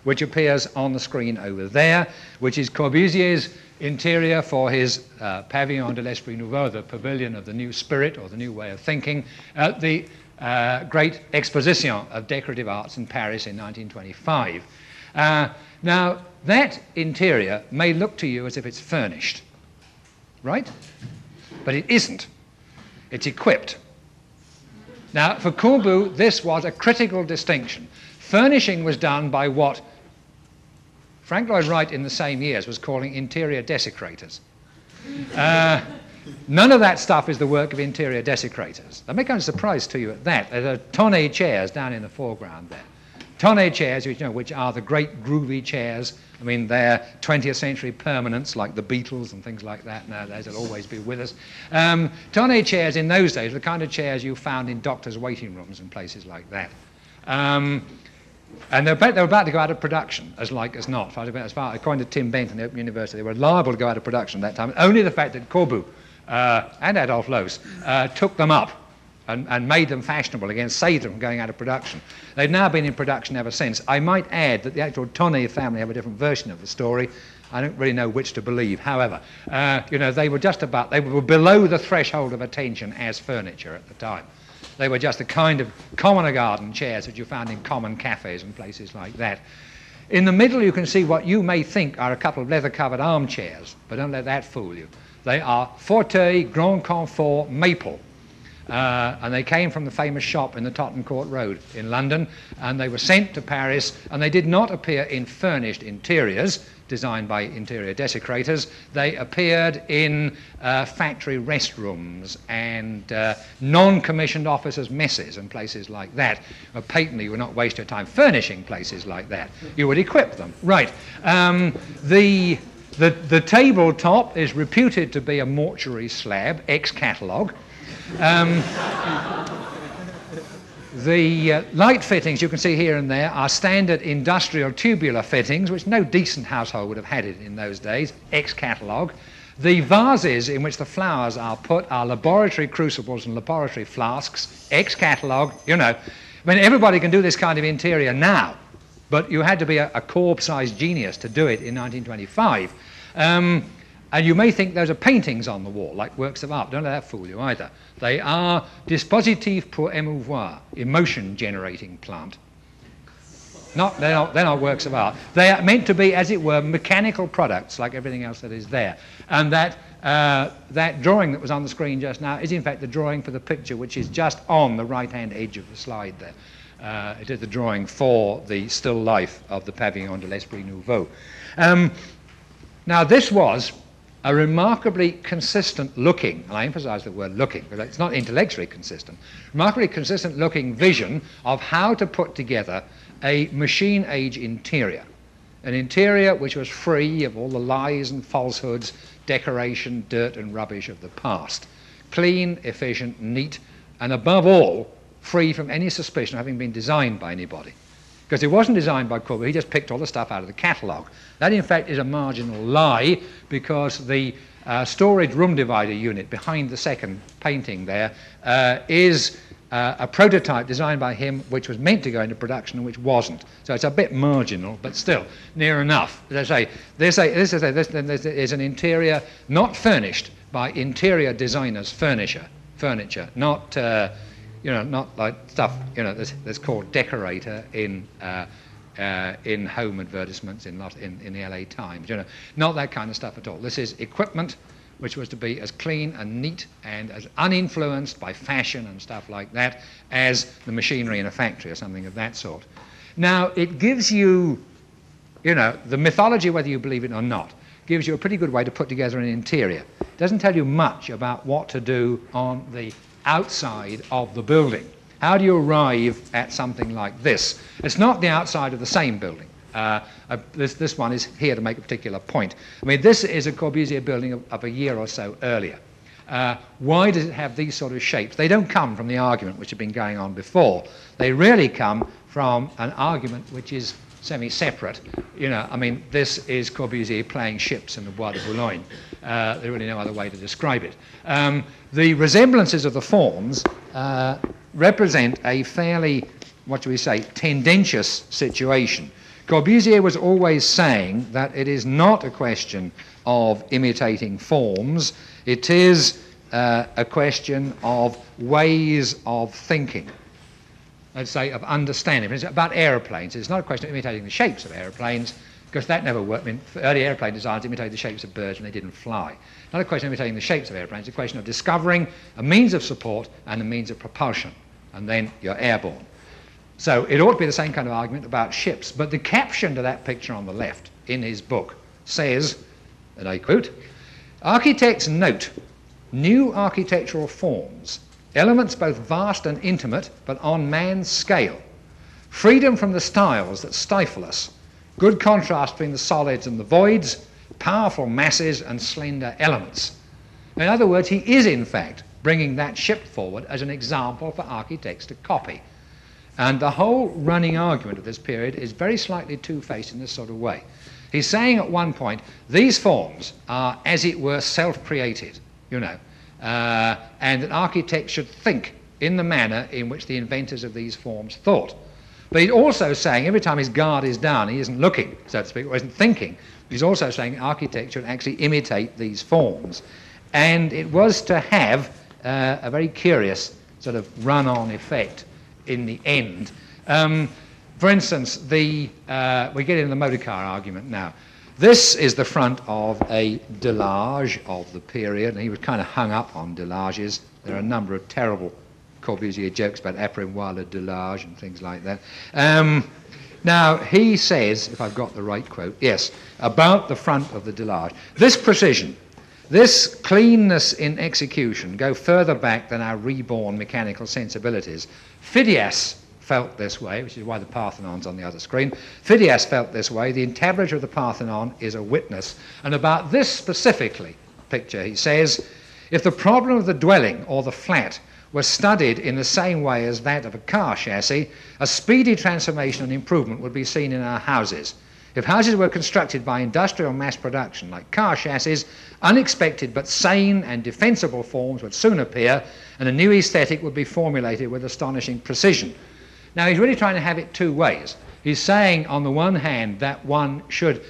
which appears on the screen over there, which is Corbusier's interior for his Pavillon de l'Esprit Nouveau, the pavilion of the new spirit or the new way of thinking, the great exposition of decorative arts in Paris in 1925. Now, that interior may look to you as if it's furnished, right? But it isn't. It's equipped. Now, for Courbet, this was a critical distinction. Furnishing was done by what Frank Lloyd Wright in the same years was calling interior desecrators. None of that stuff is the work of interior desecrators. That may come as a surprise to you at that. There are tonne chairs down in the foreground there. Tonne chairs, which are the great groovy chairs. I mean, they're 20th century permanents like the Beatles and things like that nowadays. They'll always be with us. Tonne chairs in those days were the kind of chairs you found in doctors' waiting rooms and places like that. And they're about to go out of production, as like as not. According to Tim Bent and the Open University, they were liable to go out of production at that time. Only the fact that Corbu and Adolf Loos took them up and made them fashionable again, saved them from going out of production. They've now been in production ever since. I might add that the actual Tonne family have a different version of the story. I don't really know which to believe. However, they were below the threshold of attention as furniture at the time. They were just the kind of commoner garden chairs that you found in common cafes and places like that. In the middle, you can see what you may think are a couple of leather-covered armchairs, but don't let that fool you. They are Fauteuil Grand Confort maple. And they came from the famous shop in the Tottenham Court Road in London, and they were sent to Paris, and they did not appear in furnished interiors designed by interior desecrators. They appeared in factory restrooms and non-commissioned officers' messes and places like that. Patently, you would not waste your time furnishing places like that. You would equip them. Right. The tabletop is reputed to be a mortuary slab, ex-catalogue. The light fittings you can see here and there are standard industrial tubular fittings, which no decent household would have had it in those days, ex-catalogue. The vases in which the flowers are put are laboratory crucibles and laboratory flasks, ex-catalogue, you know. I mean, everybody can do this kind of interior now, but you had to be a Corb-sized genius to do it in 1925. And you may think those are paintings on the wall, like works of art. Don't let that fool you either. They are dispositifs pour émouvoir, emotion-generating plant. They're not works of art. They are meant to be, as it were, mechanical products, like everything else that is there. And that drawing that was on the screen just now is, in fact, the drawing for the picture, which is just on the right-hand edge of the slide there. It is the drawing for the still life of the Pavillon de l'Esprit Nouveau. Now, this was a remarkably consistent looking, and I emphasize the word looking, because it's not intellectually consistent, remarkably consistent looking vision of how to put together a machine age interior. An interior which was free of all the lies and falsehoods, decoration, dirt and rubbish of the past. Clean, efficient, neat, and above all, free from any suspicion of having been designed by anybody. Because it wasn't designed by Corbu, he just picked all the stuff out of the catalogue. That, in fact, is a marginal lie, because the storage room divider unit behind the second painting there is a prototype designed by him which was meant to go into production and which wasn't. So it's a bit marginal, but still near enough. This is an interior not furnished by interior designers' furniture, not not like stuff that's called decorator in home advertisements in the LA Times. Not that kind of stuff at all. This is equipment which was to be as clean and neat and as uninfluenced by fashion and stuff like that as the machinery in a factory or something of that sort. Now, it gives you, the mythology, whether you believe it or not, gives you a pretty good way to put together an interior. It doesn't tell you much about what to do on the outside of the building. How do you arrive at something like this? It's not the outside of the same building. This one is here to make a particular point. I mean, this is a Corbusier building of a year or so earlier. Why does it have these sort of shapes? They don't come from the argument which had been going on before. They really come from an argument which is semi-separate. This is Corbusier playing ships in the Bois de Boulogne. There's really no other way to describe it. The resemblances of the forms represent a fairly, tendentious situation. Corbusier was always saying that it is not a question of imitating forms, it is a question of ways of thinking. Let's say of understanding. It's about aeroplanes. It's not a question of imitating the shapes of aeroplanes, because that never worked. Early airplane designers imitated the shapes of birds and they didn't fly. Not a question of imitating the shapes of airplanes, it's a question of discovering a means of support and a means of propulsion, and then you're airborne. So it ought to be the same kind of argument about ships, but the caption to that picture on the left in his book says, and I quote, "Architects note new architectural forms, elements both vast and intimate, but on man's scale. Freedom from the styles that stifle us. Good contrast between the solids and the voids, powerful masses and slender elements. In other words, he is in fact bringing that ship forward as an example for architects to copy. And the whole running argument of this period is very slightly two-faced in this sort of way. He's saying at one point, these forms are, as it were, self-created, you know, and that architects should think in the manner in which the inventors of these forms thought. But he's also saying, every time his guard is down, he isn't looking, so to speak, or isn't thinking. He's also saying architecture should actually imitate these forms. And it was to have a very curious sort of run-on effect in the end. For instance, we get into the motor car argument now. This is the front of a Delage of the period, and he was kind of hung up on Delages. There are a number of terrible Corbusier jokes about après-moi le Delage and things like that. Now, he says, if I've got the right quote, yes, about the front of the Delage, this precision, this cleanness in execution go further back than our reborn mechanical sensibilities. Phidias felt this way, which is why the Parthenon's on the other screen. Phidias felt this way. The entablature of the Parthenon is a witness. And about this specifically, picture, he says, if the problem of the dwelling or the flat was studied in the same way as that of a car chassis, a speedy transformation and improvement would be seen in our houses. If houses were constructed by industrial mass production like car chassis, unexpected but sane and defensible forms would soon appear, and a new aesthetic would be formulated with astonishing precision. Now, he's really trying to have it two ways. He's saying, on the one hand, that one should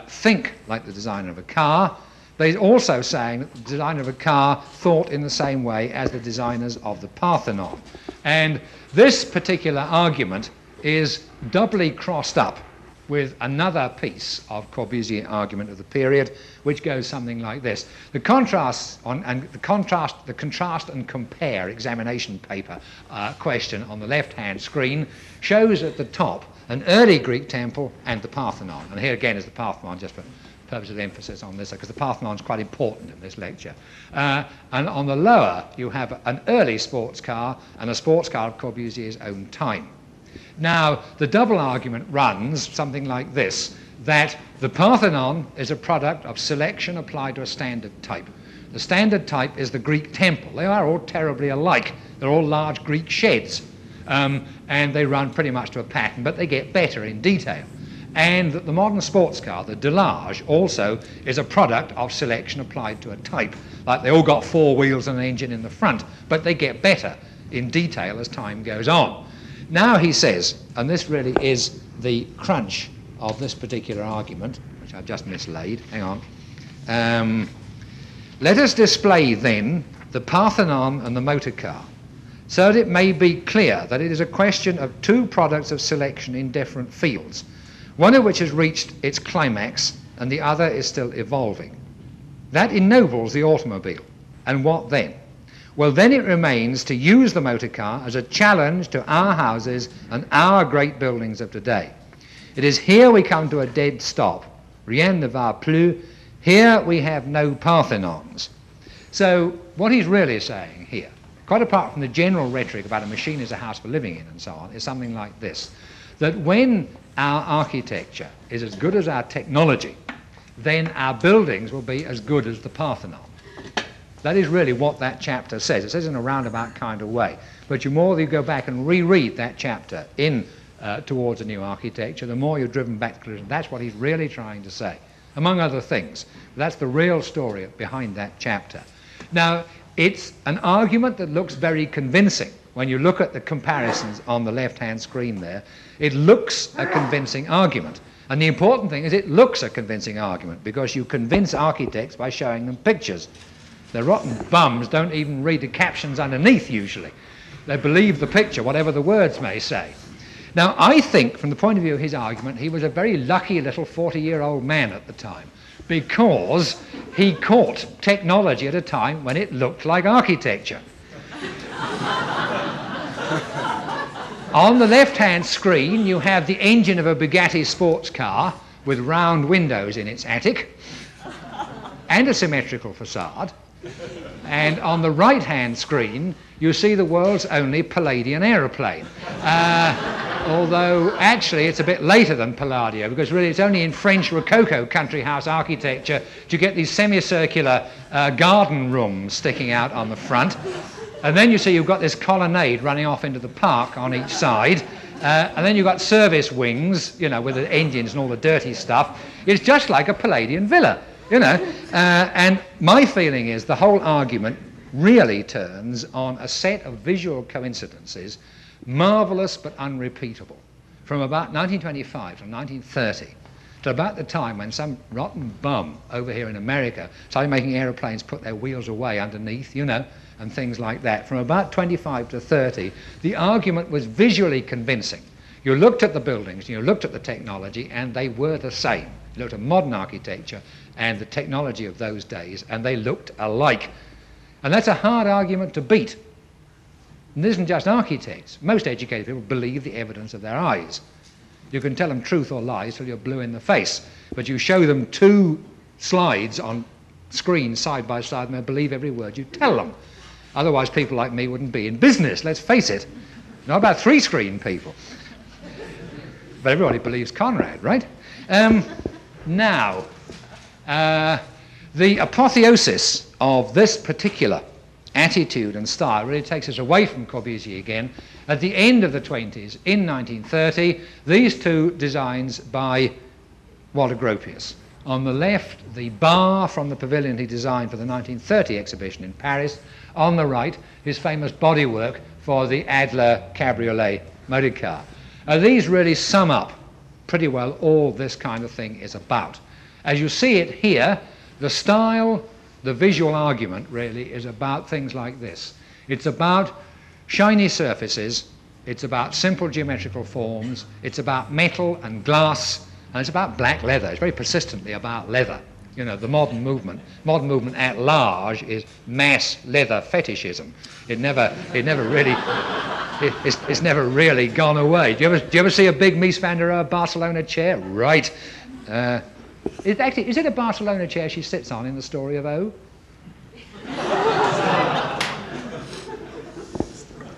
think like the designer of a car, but he's also saying that the designer of a car thought in the same way as the designers of the Parthenon. And this particular argument is doubly crossed up with another piece of Corbusier argument of the period, which goes something like this. The contrast and compare examination paper question on the left-hand screen shows at the top an early Greek temple and the Parthenon. And here again is the Parthenon, just for purpose of emphasis on this, because the Parthenon is quite important in this lecture. And on the lower, you have an early sports car and a sports car of Corbusier's own time. Now, the double argument runs something like this, that the Parthenon is a product of selection applied to a standard type. The standard type is the Greek temple. They are all terribly alike. They're all large Greek sheds, and they run pretty much to a pattern, but they get better in detail. And that the modern sports car, the Delage, also is a product of selection applied to a type. Like they all got four wheels and an engine in the front, but they get better in detail as time goes on. Now he says, and this really is the crunch of this particular argument, which I've just mislaid, hang on. Let us display then the Parthenon and the motor car, so that it may be clear that it is a question of two products of selection in different fields, one of which has reached its climax and the other is still evolving. That ennobles the automobile. And what then? Well, then it remains to use the motor car as a challenge to our houses and our great buildings of today. It is here we come to a dead stop. Rien ne va plus. Here we have no Parthenons. So what he's really saying here, quite apart from the general rhetoric about a machine is a house for living in and so on, is something like this, that when our architecture is as good as our technology, then our buildings will be as good as the Parthenon. That is really what that chapter says. It says in a roundabout kind of way. But the more you go back and reread that chapter in Towards a New Architecture, the more you're driven back to conclusion. That's what he's really trying to say, among other things. That's the real story behind that chapter. Now, it's an argument that looks very convincing. When you look at the comparisons on the left-hand screen there, it looks a convincing argument. And the important thing is it looks a convincing argument, because you convince architects by showing them pictures. The rotten bums don't even read the captions underneath usually. They believe the picture, whatever the words may say. Now, I think, from the point of view of his argument, he was a very lucky little 40-year-old man at the time, because he caught technology at a time when it looked like architecture. On the left-hand screen, you have the engine of a Bugatti sports car with round windows in its attic and a symmetrical facade. And on the right-hand screen, you see the world's only Palladian aeroplane. Although actually it's a bit later than Palladio, because really it's only in French Rococo country house architecture do you get these semicircular garden rooms sticking out on the front. And then you see you've got this colonnade running off into the park on each side. And then you've got service wings, you know, with the engines and all the dirty stuff. It's just like a Palladian villa, you know. And my feeling is the whole argument really turns on a set of visual coincidences, marvelous but unrepeatable, from about 1925 to 1930 to about the time when some rotten bum over here in America started making aeroplanes put their wheels away underneath, you know, and things like that. From about 25 to 30, the argument was visually convincing. You looked at the buildings, you looked at the technology, and they were the same. You looked at modern architecture and the technology of those days, and they looked alike. And that's a hard argument to beat. And it isn't just architects. Most educated people believe the evidence of their eyes. You can tell them truth or lies till you're blue in the face, but you show them two slides on screen side by side and they'll believe every word you tell them. Otherwise people like me wouldn't be in business, let's face it. Not about three-screen people. But everybody believes Conrad, right? Now, the apotheosis of this particular attitude and style really takes us away from Corbusier again. At the end of the 20s, in 1930, these two designs by Walter Gropius. On the left, the bar from the pavilion he designed for the 1930 exhibition in Paris. On the right, his famous bodywork for the Adler Cabriolet motor car. These really sum up pretty well all this kind of thing is about. As you see it here, the style, the visual argument really is about things like this. It's about shiny surfaces, it's about simple geometrical forms, it's about metal and glass, and it's about black leather. It's very persistently about leather. You know, the modern movement at large is mass leather fetishism. It's never really gone away. Do you ever see a big Mies van der Rohe Barcelona chair? Right. Is it a Barcelona chair she sits on in the story of O?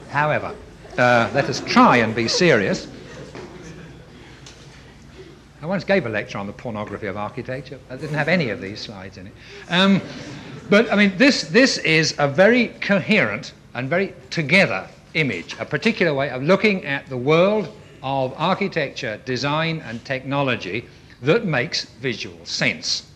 However, let us try and be serious. I once gave a lecture on the pornography of architecture. I didn't have any of these slides in it. But, I mean, this is a very coherent and very together image, a particular way of looking at the world of architecture, design and technology that makes visual sense.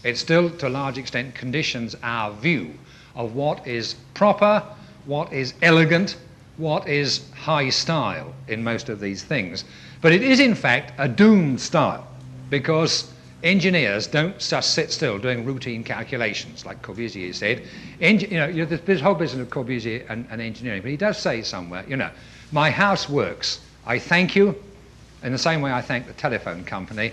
It still, to a large extent, conditions our view of what is proper, what is elegant, what is high style in most of these things. But it is, in fact, a doomed style, because engineers don't just sit still doing routine calculations, like Corbusier said. This whole business of Corbusier and engineering, but he does say somewhere, you know, my house works. I thank you in the same way I thank the telephone company.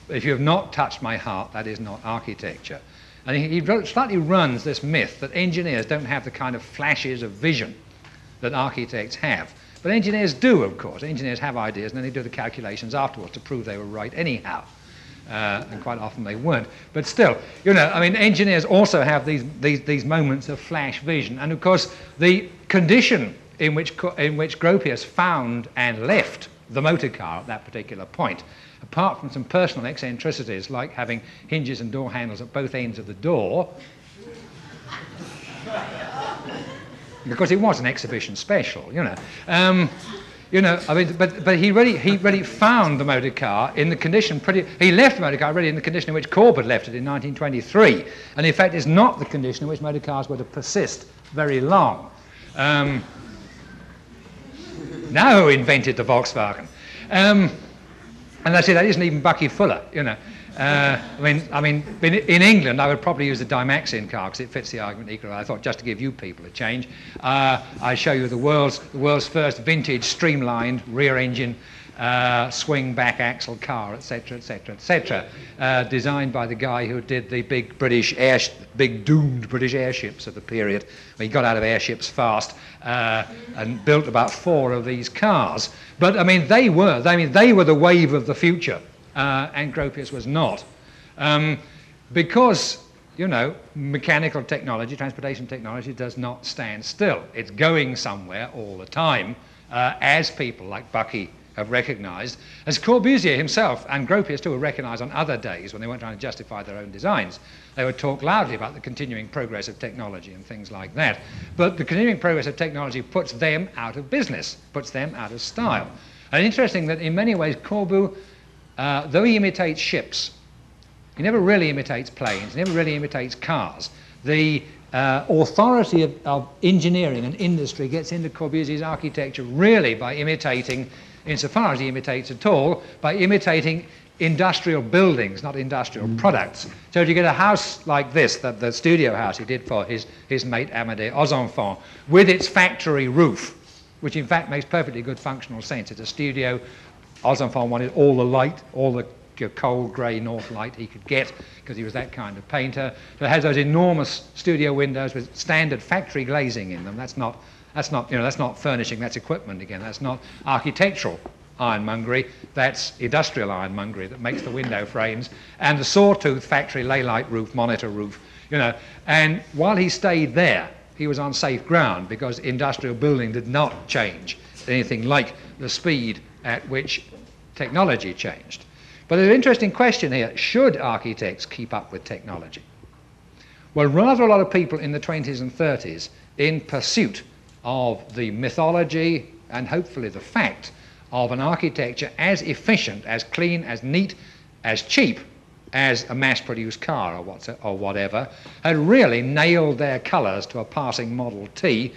If you have not touched my heart, that is not architecture. And he slightly runs this myth that engineers don't have the kind of flashes of vision that architects have. But engineers do, of course. Engineers have ideas and then they do the calculations afterwards to prove they were right anyhow. And quite often they weren't. But still, you know, I mean, engineers also have these moments of flash vision. And of course, the condition in which Gropius found and left the motor car at that particular point, apart from some personal eccentricities like having hinges and door handles at both ends of the door, because it was an exhibition special, you know. I mean, but he really found the motor car in the condition he left the motor car really in the condition in which Corb had left it in 1923. And in fact, it's not the condition in which motor cars were to persist very long. Now who invented the Volkswagen? And that's it, that isn't even Bucky Fuller, you know. I mean, in England, I would probably use the Dymaxion car because it fits the argument equally. I thought just to give you people a change, I show you the world's first vintage streamlined rear-engine swing back axle car, etc., etc., etc., designed by the guy who did the big doomed British airships of the period. He got out of airships fast and built about 4 of these cars. But I mean, they were the wave of the future. And Gropius was not. Because you know, mechanical technology, transportation technology does not stand still. It's going somewhere all the time, as people like Bucky have recognized, as Corbusier himself and Gropius too have recognized on other days when they weren't trying to justify their own designs. They would talk loudly about the continuing progress of technology and things like that. But the continuing progress of technology puts them out of business, puts them out of style. And it's interesting that in many ways Corbu, though he imitates ships, he never really imitates planes, he never really imitates cars. The authority of engineering and industry gets into Corbusier's architecture really by imitating, insofar as he imitates at all, by imitating industrial buildings, not industrial products. So if you get a house like this, the studio house he did for his mate Amédée aux Enfants, with its factory roof, which in fact makes perfectly good functional sense. It's a studio. Aux Enfants wanted all the light, all the cold grey north light he could get, because he was that kind of painter. So it has those enormous studio windows with standard factory glazing in them. That's not furnishing, that's equipment again. That's not architectural ironmongery, that's industrial ironmongery that makes the window frames, and the sawtooth factory ley light roof, monitor roof, you know. And while he stayed there, he was on safe ground, because industrial building did not change anything like the speed at which technology changed. But there's an interesting question here: should architects keep up with technology? Well, rather a lot of people in the 20s and 30s, in pursuit of the mythology and hopefully the fact of an architecture as efficient, as clean, as neat, as cheap as a mass-produced car or whatever, had really nailed their colours to a passing Model T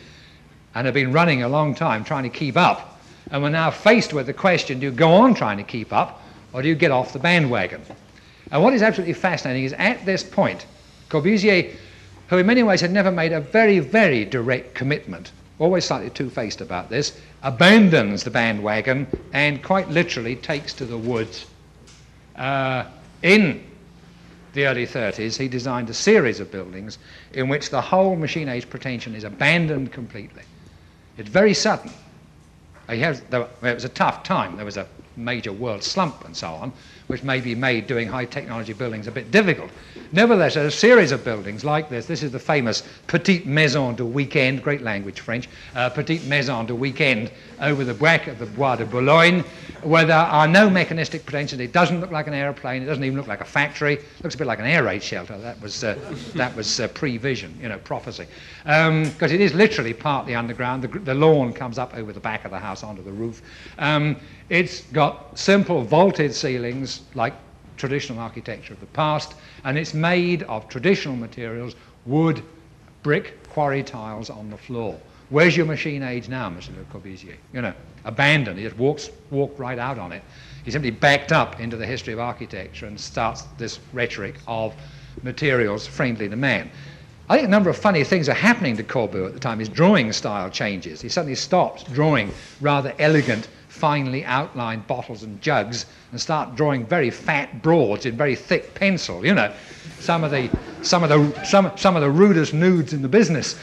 and have been running a long time trying to keep up. And we're now faced with the question, do you go on trying to keep up, or do you get off the bandwagon? And what is absolutely fascinating is at this point, Corbusier, who in many ways had never made a very, very direct commitment, always slightly two-faced about this, abandons the bandwagon and quite literally takes to the woods. In the early 30s, he designed a series of buildings in which the whole machine age pretension is abandoned completely. It's very sudden. It was a tough time. There was a major world slump and so on, which maybe made doing high technology buildings a bit difficult. Nevertheless, a series of buildings like this. This is the famous Petite Maison de Weekend, great language, French, Petite Maison de Weekend over the back of the Bois de Boulogne, where there are no mechanistic pretensions. It doesn't look like an aeroplane. It doesn't even look like a factory. It looks a bit like an air raid shelter. That was prevision, you know, prophecy. Because it is literally partly underground. The lawn comes up over the back of the house onto the roof. It's got simple vaulted ceilings like traditional architecture of the past, and it's made of traditional materials, wood, brick, quarry tiles on the floor. Where's your machine age now, Mr. Le Corbusier? You know, abandoned. He just walked right out on it. He simply backed up into the history of architecture and starts this rhetoric of materials friendly to man. I think a number of funny things are happening to Corbu at the time. His drawing style changes. He suddenly stops drawing rather elegant, finely outlined bottles and jugs and start drawing very fat broads in very thick pencil. You know, some of the rudest nudes in the business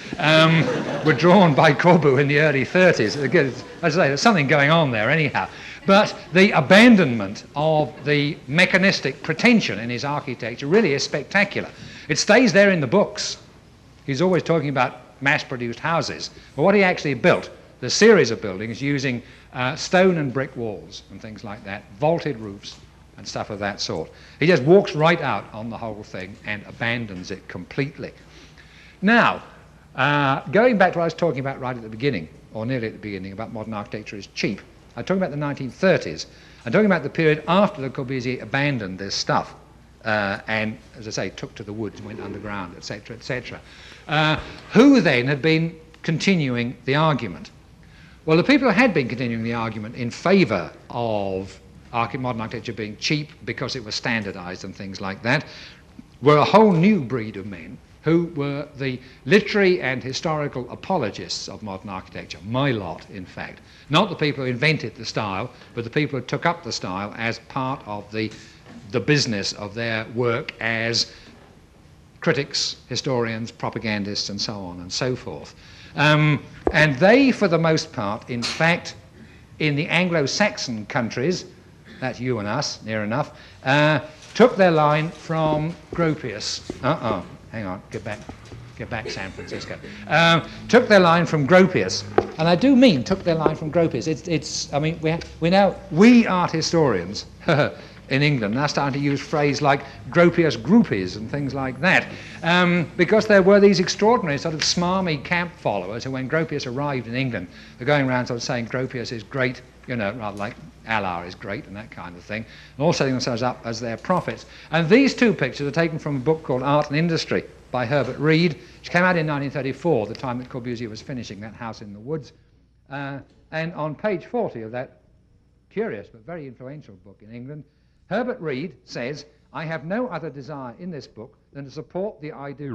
were drawn by Corbu in the early 30s. Again, as I say, there's something going on there anyhow. But the abandonment of the mechanistic pretension in his architecture really is spectacular. It stays there in the books. He's always talking about mass-produced houses. But what he actually built, the series of buildings using stone and brick walls and things like that, vaulted roofs and stuff of that sort. He just walks right out on the whole thing and abandons it completely. Now, going back to what I was talking about right at the beginning, or nearly at the beginning, about modern architecture is cheap. I'm talking about the 1930s. I'm talking about the period after Le Corbusier abandoned this stuff. And, as I say, took to the woods, went underground, etc., etc. Who then had been continuing the argument? Well, the people who had been continuing the argument in favour of modern architecture being cheap because it was standardised and things like that were a whole new breed of men who were the literary and historical apologists of modern architecture, my lot, in fact. Not the people who invented the style, but the people who took up the style as part of the business of their work as critics, historians, propagandists, and so on and so forth. And they, for the most part, in fact, in the Anglo-Saxon countries, that's you and us, near enough, took their line from Gropius. hang on, get back San Francisco. Took their line from Gropius, and I do mean took their line from Gropius. I mean, we art historians in England now starting to use phrase like Gropius groupies and things like that, because there were these extraordinary sort of smarmy camp followers who, when Gropius arrived in England, were going around sort of saying Gropius is great, you know, rather like Allah is great and that kind of thing, and all setting themselves up as their prophets. And these two pictures are taken from a book called Art and Industry by Herbert Reed, which came out in 1934, the time that Corbusier was finishing that House in the Woods. And on page 40 of that curious but very influential book in England, Herbert Reed says, "I have no other desire in this book than to support the idea